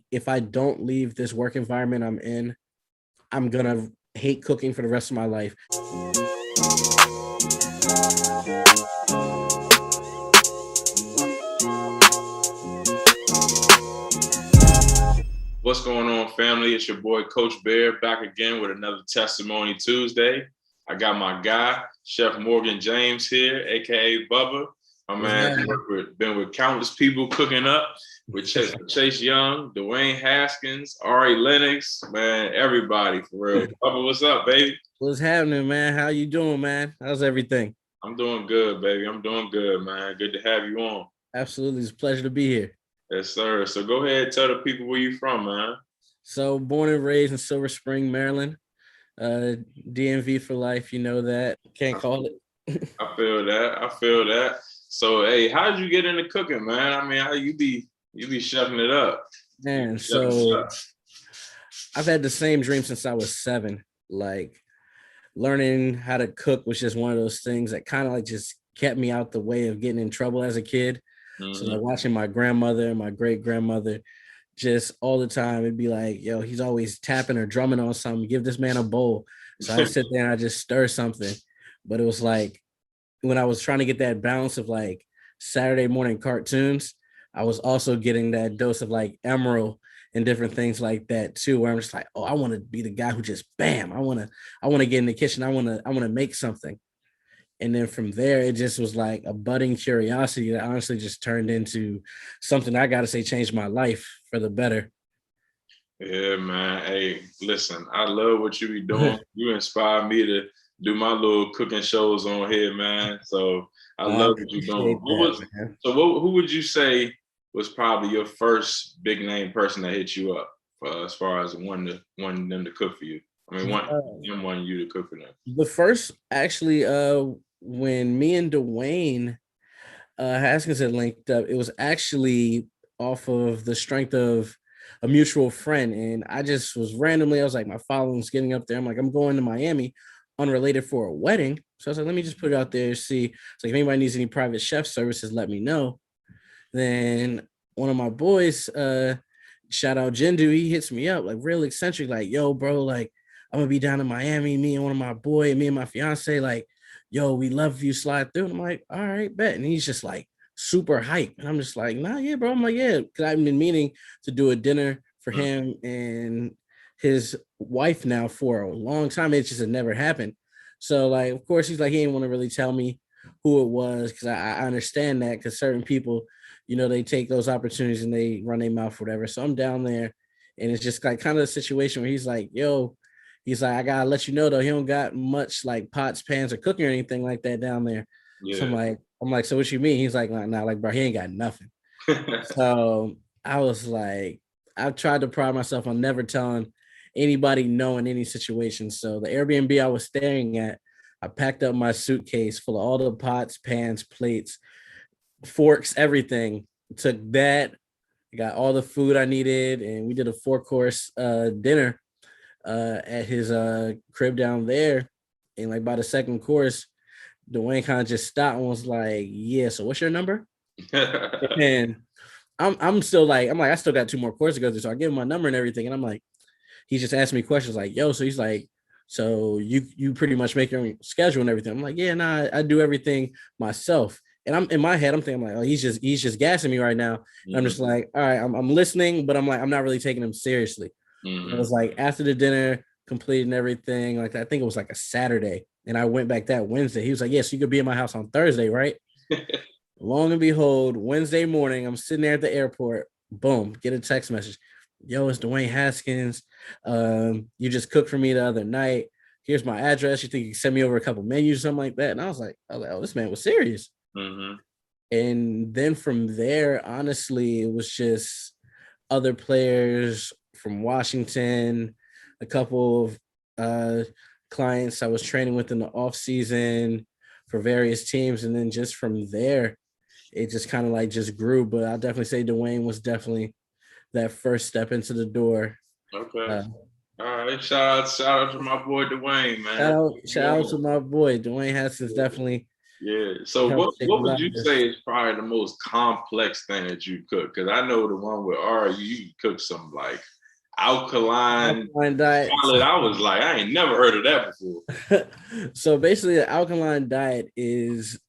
if I don't leave this work environment I'm in, I'm gonna hate cooking for the rest of my life. What's going on, family? It's your boy, Coach Bear, back again with another Testimony Tuesday. I got my guy, Chef Morgan James here, aka Bubba. My man been with countless people cooking up with Chase Young, Dwayne Haskins, Lennox, man, everybody for real. Bubba, what's up, baby? What's happening, man? How you doing, man? How's everything? I'm doing good, baby. I'm doing good, man. Good to have you on. Absolutely. It's a pleasure to be here. Yes, sir. So go ahead and tell the people where you from, man. So born and raised in Silver Spring, Maryland. DMV for life, you know that. Can't call it. I feel that. So hey, how did you get into cooking, man? I mean, how you be chefing it up? Man, so I've had the same dream since I was 7. Like learning how to cook was just one of those things that kind of like just kept me out the way of getting in trouble as a kid. So like watching my grandmother and my great grandmother just all the time, it'd be like, yo, he's always tapping or drumming on something. Give this man a bowl. So I sit there and I just stir something. But it was like when I was trying to get that balance of like Saturday morning cartoons, I was also getting that dose of like Emerald and different things like that too, where I'm just like, oh, I want to be the guy who just bam, I want to get in the kitchen. I want to make something. And then from there, it just was like a budding curiosity that honestly just turned into something I got to say changed my life for the better. Yeah, man. Hey, listen, I love what you be doing. You inspire me to do my little cooking shows on here, man. So I love what you're doing. Who would you say was probably your first big name person that hit you up as far as wanting them to cook for you? I mean, wanting you to cook for them. The first, actually, when me and Dwayne Haskins had linked up, it was actually off of the strength of a mutual friend. And I just was randomly, I was like, my following's getting up there. I'm like, I'm going to Miami unrelated for a wedding. So I was like, let me just put it out there, see. It's like, if anybody needs any private chef services, let me know. Then one of my boys, shout out Jindu, he hits me up, like real eccentric, like, yo, bro, like, I'm gonna be down in Miami, me and one of my boy, me and my fiance, like, yo, we love if you slide through. And I'm like, all right, bet. And he's just like super hype. And I'm just like, nah, yeah, bro. I'm like, yeah, because I've been meaning to do a dinner for him and his wife now for a long time. It just had never happened. So, like, of course, he's like, he didn't want to really tell me who it was because I understand that because certain people, you know, they take those opportunities and they run their mouth, whatever. So I'm down there and it's just like kind of a situation where he's like, yo, he's like, I gotta let you know though, he don't got much like pots, pans, or cooking or anything like that down there. Yeah. So I'm like, so what you mean? He's like, nah, like, bro, he ain't got nothing. So I was like, I've tried to pride myself on never telling anybody no in any situation. So the Airbnb I was staying at, I packed up my suitcase full of all the pots, pans, plates, forks, everything. Took that, got all the food I needed, and we did a 4-course dinner at his crib down there. And like by the second course, Dwayne kind of just stopped and was like, yeah, so what's your number? And I'm still like, I still got 2 more courses to go through. So I give him my number and everything. And I'm like, he's just asking me questions like, yo, so he's like, so you pretty much make your own schedule and everything. I'm like, yeah, nah, I do everything myself. And I'm in my head, I'm thinking, I'm like, oh, he's just gassing me right now. And I'm just like, all right, I'm listening, but I'm like, I'm not really taking him seriously. It was like after the dinner, completing everything. Like I think it was like a Saturday, and I went back that Wednesday. He was like, "Yeah, so you could be in my house on Thursday, right?" Long and behold, Wednesday morning, I'm sitting there at the airport. Boom, get a text message. Yo, it's Dwayne Haskins. You just cooked for me the other night. Here's my address. You think you can send me over a couple menus or something like that? And I was like, oh, this man was serious. And then from there, honestly, it was just other players from Washington, a couple of clients I was training with in the off season for various teams. And then just from there, it just kind of like just grew. But I'll definitely say Dwayne was definitely that first step into the door. Okay. All right. Shout out to my boy Dwayne, man. Shout out to my boy Dwayne Haskins. Definitely Yeah. So Help save what would you lives. say is probably the most complex thing that you cook? Because I know the one with R, you cook some like alkaline Alkaline diet. salad. I was like, I ain't never heard of that before. So basically, the alkaline diet is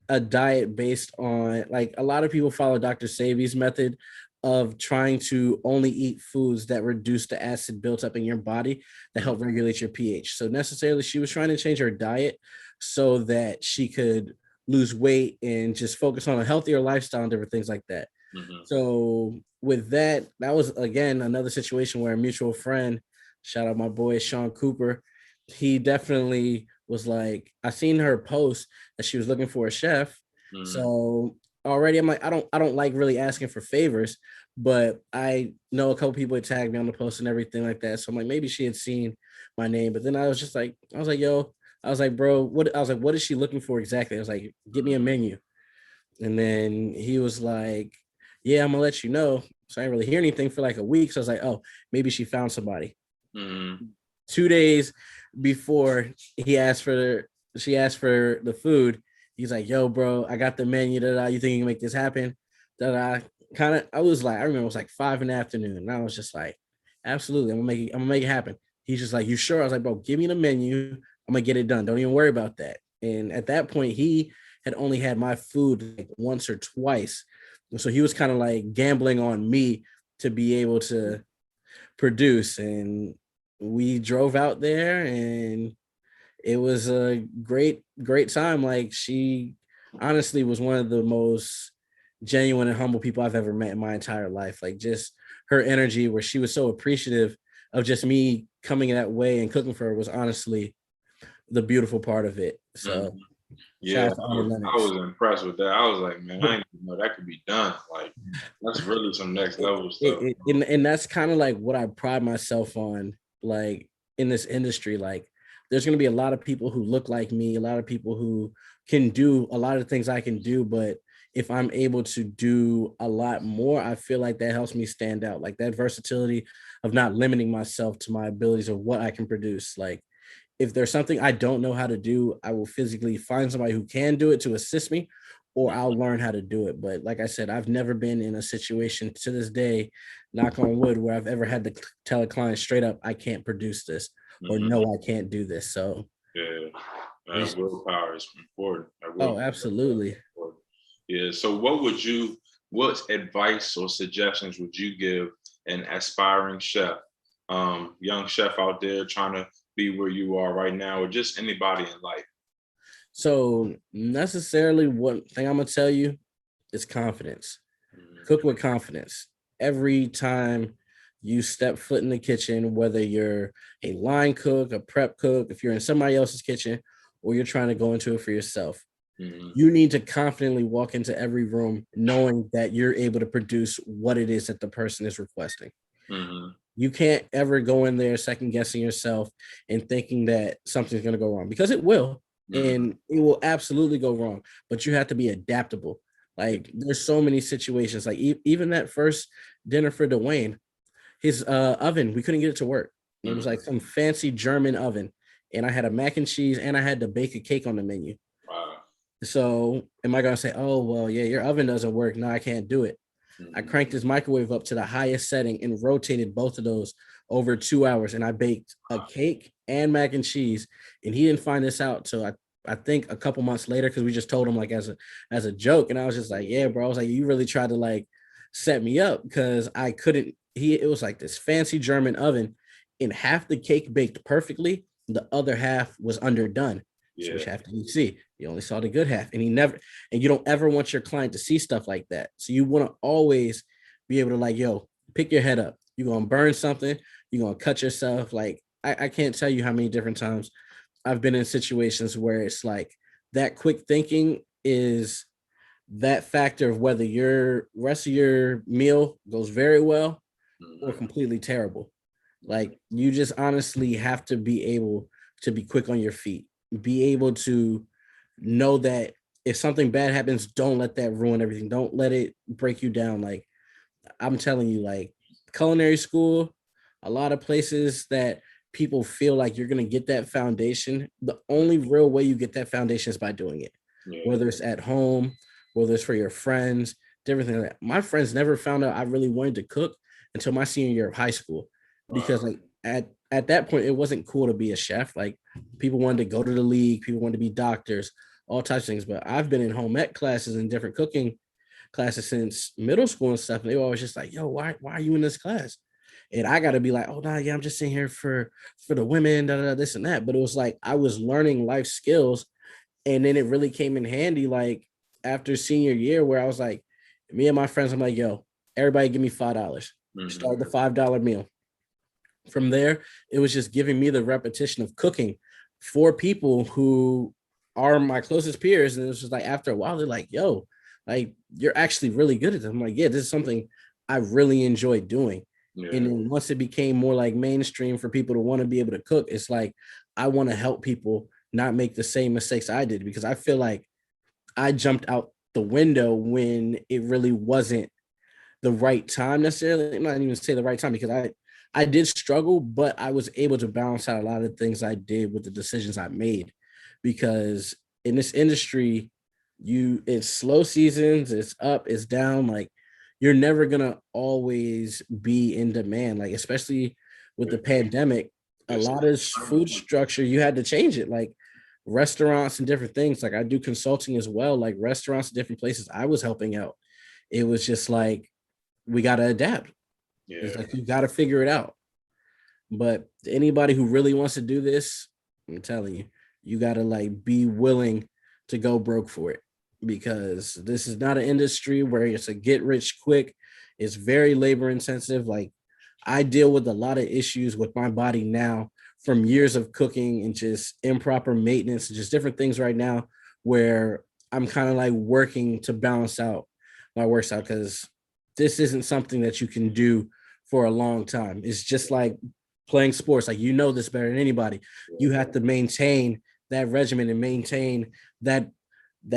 a diet based on, like, a lot of people follow Dr. Sabi's method of trying to only eat foods that reduce the acid built up in your body that help regulate your pH. So necessarily she was trying to change her diet so that she could lose weight and just focus on a healthier lifestyle and different things like that. Mm-hmm. So with that, that was again another situation where a mutual friend, shout out my boy Sean Cooper, he definitely was like, I seen her post that she was looking for a chef. Mm-hmm. So already I'm like, I don't like really asking for favors, but I know a couple people had tagged me on the post and everything like that. So I'm like, maybe she had seen my name. But then I was just like, I was like, yo, I was like, bro, what, I was like, what is she looking for exactly? I was like, give me a menu. And then he was like, yeah, I'm gonna let you know. So I didn't really hear anything for like a week. So I was like, oh, maybe she found somebody. Mm-hmm. 2 days before she asked for the food, he's like, yo, bro, I got the menu. Da, you think you can make this happen? That I was like, I remember it was like 5 in the afternoon. And I was just like, absolutely, I'm gonna make it happen. He's just like, you sure? I was like, bro, give me the menu. I'm gonna get it done. Don't even worry about that. And at that point, he had only had my food like once or twice. So he was kind of like gambling on me to be able to produce. And we drove out there and it was a great time. Like, she honestly was one of the most genuine and humble people I've ever met in my entire life. Like, just her energy where she was so appreciative of just me coming that way and cooking for her was honestly the beautiful part of it. So Mm-hmm. shout Yeah, out to Aunt I Lennox. was impressed with that. I was like, man, I didn't even know that could be done. Like, that's really some next level stuff. And that's kind of like what I pride myself on, like, in this industry. Like, there's going to be a lot of people who look like me, a lot of people who can do a lot of things I can do, but if I'm able to do a lot more, I feel like that helps me stand out. Like, that versatility of not limiting myself to my abilities of what I can produce. Like, if there's something I don't know how to do, I will physically find somebody who can do it to assist me, or I'll learn how to do it. But like I said, I've never been in a situation to this day, knock on wood, where I've ever had to tell a client straight up, I can't produce this, or Mm-hmm. no, I can't do this. So Yeah, it's, willpower is important. oh, absolutely. Yeah. So, what advice or suggestions would you give an aspiring chef, young chef out there trying to be where you are right now, or just anybody in life? So necessarily one thing I'm gonna tell you is confidence. Mm-hmm. Cook with confidence. Every time you step foot in the kitchen, whether you're a line cook, a prep cook, if you're in somebody else's kitchen, or you're trying to go into it for yourself, Mm-hmm. you need to confidently walk into every room knowing that you're able to produce what it is that the person is requesting. Mm-hmm. You can't ever go in there second guessing yourself and thinking that something's going to go wrong, because it will, Mm-hmm. and it will absolutely go wrong. But you have to be adaptable. Like, there's so many situations. Like, even that first dinner for Dwayne, his oven, we couldn't get it to work. It was Mm-hmm. like some fancy German oven, and I had a mac and cheese, and I had to bake a cake on the menu. Wow. So am I going to say, oh, well, yeah, your oven doesn't work? No, I can't do it. I Mm-hmm. cranked his microwave up to the highest setting and rotated both of those over 2 hours. And I baked a cake and mac and cheese. And he didn't find this out till I think a couple months later, because we just told him like as a joke. And I was just like, yeah, bro. I was like, you really tried to like set me up, because I couldn't. It was like this fancy German oven, and half the cake baked perfectly. The other half was underdone. So Yeah. which half did you see? You only saw the good half, and you don't ever want your client to see stuff like that. So you want to always be able to, like, yo, pick your head up. You're gonna burn something, you're gonna cut yourself. Like, I can't tell you how many different times I've been in situations where it's like that quick thinking is that factor of whether your rest of your meal goes very well or Mm-hmm. completely terrible. Like, you just honestly have to be able to be quick on your feet, be able to know that if something bad happens, don't let that ruin everything. Don't let it break you down. Like, I'm telling you, like, culinary school, a lot of places that people feel like you're going to get that foundation. The only real way you get that foundation is by doing it. Yeah. whether it's at home, whether it's for your friends, different things like that. My friends never found out I really wanted to cook until my senior year of high school, because Wow. like at that point it wasn't cool to be a chef. Like people wanted to go to the league, people wanted to be doctors, all types of things. But I've been in home ec classes and different cooking classes since middle school and stuff. And they were always just like, yo, why are you in this class? And I got to be like, oh, nah, yeah, I'm just sitting here for the women, this and that. But it was like I was learning life skills. And then it really came in handy, like after senior year, where I was like, me and my friends, I'm like, yo, everybody give me $5. Mm-hmm. Start the $5 meal. From there, it was just giving me the repetition of cooking for people who are my closest peers. And it was just like after a while, they're like, yo, like you're actually really good at this. I'm like, yeah, this is something I really enjoy doing. And Yeah. then once it became more like mainstream for people to want to be able to cook, it's like I want to help people not make the same mistakes I did, because I feel like I jumped out the window when it really wasn't the right time necessarily. I'm not even say the right time, because I did struggle, but I was able to balance out a lot of things I did with the decisions I made. Because in this industry, it's slow seasons, it's up, it's down. Like you're never gonna always be in demand. Like especially with the pandemic, a It's lot of food structure you had to change it. Like restaurants and different things. Like I do consulting as well. Like restaurants, different places I was helping out. It was just like we got to adapt. It's yeah. like you got to figure it out. But anybody who really wants to do this, I'm telling you, you got to like be willing to go broke for it, because this is not an industry where it's a get rich quick. It's very labor intensive. Like I deal with a lot of issues with my body now from years of cooking and just improper maintenance and just different things right now, where I'm kind of like working to balance out my works out, because this isn't something that you can do for a long time. It's just like playing sports. Like you know this better than anybody. You have to maintain that regimen and maintain that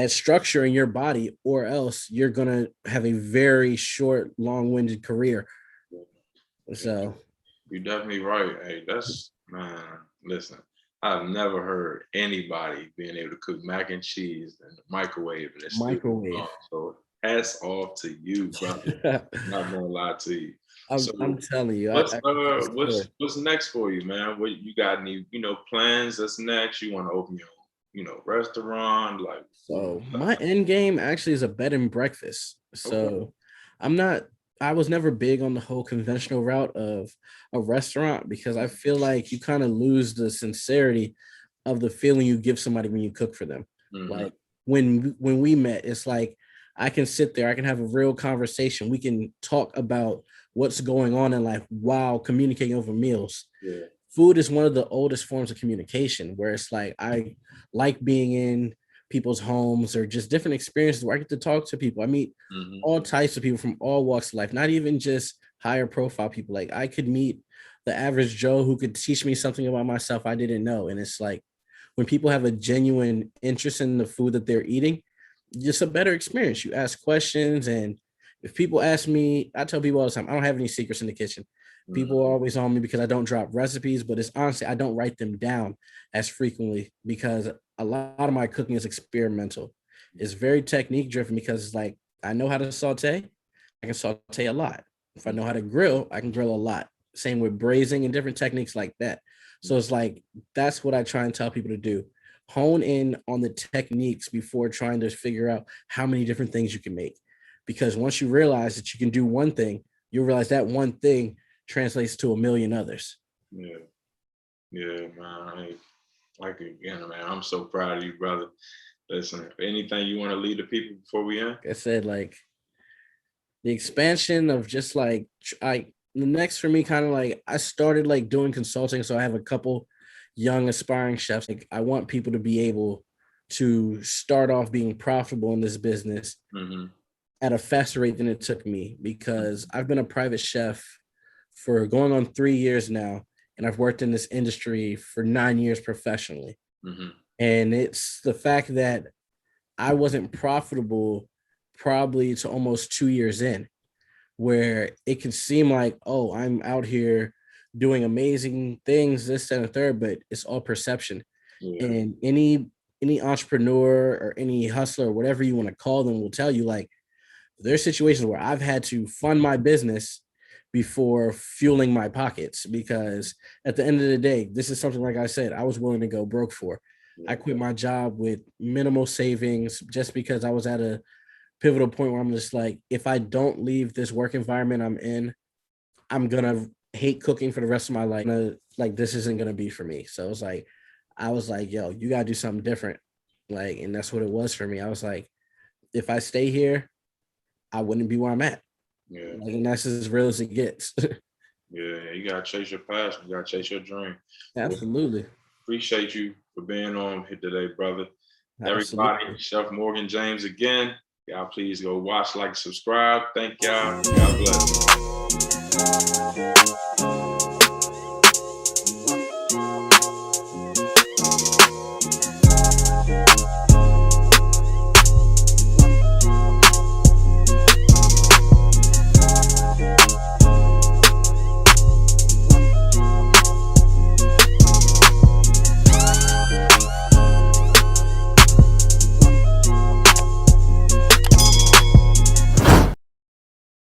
structure in your body, or else you're gonna have a very short, long-winded career. Yeah. So You're definitely right. Hey, that's man. Listen, I've never heard anybody being able to cook mac and cheese in the microwave and it's still microwave. gone. So hats off to you, brother. Not gonna lie to you. So I'm telling you, what's sure. what's next for you, man? What you got any plans that's next? You want to open your restaurant like So my end game actually is a bed and breakfast. okay. So I'm not I was never big on the whole conventional route of a restaurant, because I feel like you kind of lose the sincerity of the feeling you give somebody when you cook for them. Mm-hmm. Like when we met, it's like I can sit there, I can have a real conversation. We can talk about what's going on in life while communicating over meals. Yeah. Food is one of the oldest forms of communication, where it's like I like being in people's homes or just different experiences where I get to talk to people. I meet Mm-hmm. all types of people from all walks of life, not even just higher profile people. Like I could meet the average Joe who could teach me something about myself I didn't know. And it's like when people have a genuine interest in the food that they're eating, just a better experience. You ask questions, and if people ask me, I tell people all the time, I don't have any secrets in the kitchen. People are always on me because I don't drop recipes, but it's honestly, I don't write them down as frequently, because a lot of my cooking is experimental. It's very technique driven, because it's like I know how to saute, I can saute a lot. If I know how to grill, I can grill a lot. Same with braising and different techniques like that. So it's like that's what I try and tell people to do. Hone in on the techniques before trying to figure out how many different things you can make. Because once you realize that you can do one thing, you'll realize that one thing translates to a million others. Yeah. Yeah, man. Hey, like again, man, I'm so proud of you, brother. Listen, anything you want to lead the people before we end? Like I said, like the expansion of just like the next for me, kind of like I started like doing consulting, so I have a couple young aspiring chefs. Like I want people to be able to start off being profitable in this business Mm-hmm. at a faster rate than it took me, because I've been a private chef for going on 3 years now, and I've worked in this industry for 9 years professionally. Mm-hmm. And it's the fact that I wasn't profitable probably to almost 2 years in, where it can seem like, oh, I'm out here doing amazing things, this and the third, but it's all perception. Yeah. And any any entrepreneur or any hustler or whatever you want to call them will tell you, like, there's situations where I've had to fund my business before fueling my pockets, because at the end of the day, this is something, like I said, I was willing to go broke for. I quit my job with minimal savings just because I was at a pivotal point where I'm just like, if I don't leave this work environment I'm in, I'm gonna hate cooking for the rest of my life. Like, this isn't gonna be for me. So it's like, I was like, yo, you gotta do something different. Like, and that's what it was for me. I was like, if I stay here, I wouldn't be where I'm at. Yeah. Like, and that's as real as it gets. Yeah, you gotta chase your passion. You gotta chase your dream. Absolutely. Well, appreciate you for being on here today, brother. Absolutely. Everybody, Chef Morgan James again. Y'all please go watch, like, subscribe. Thank y'all. God bless.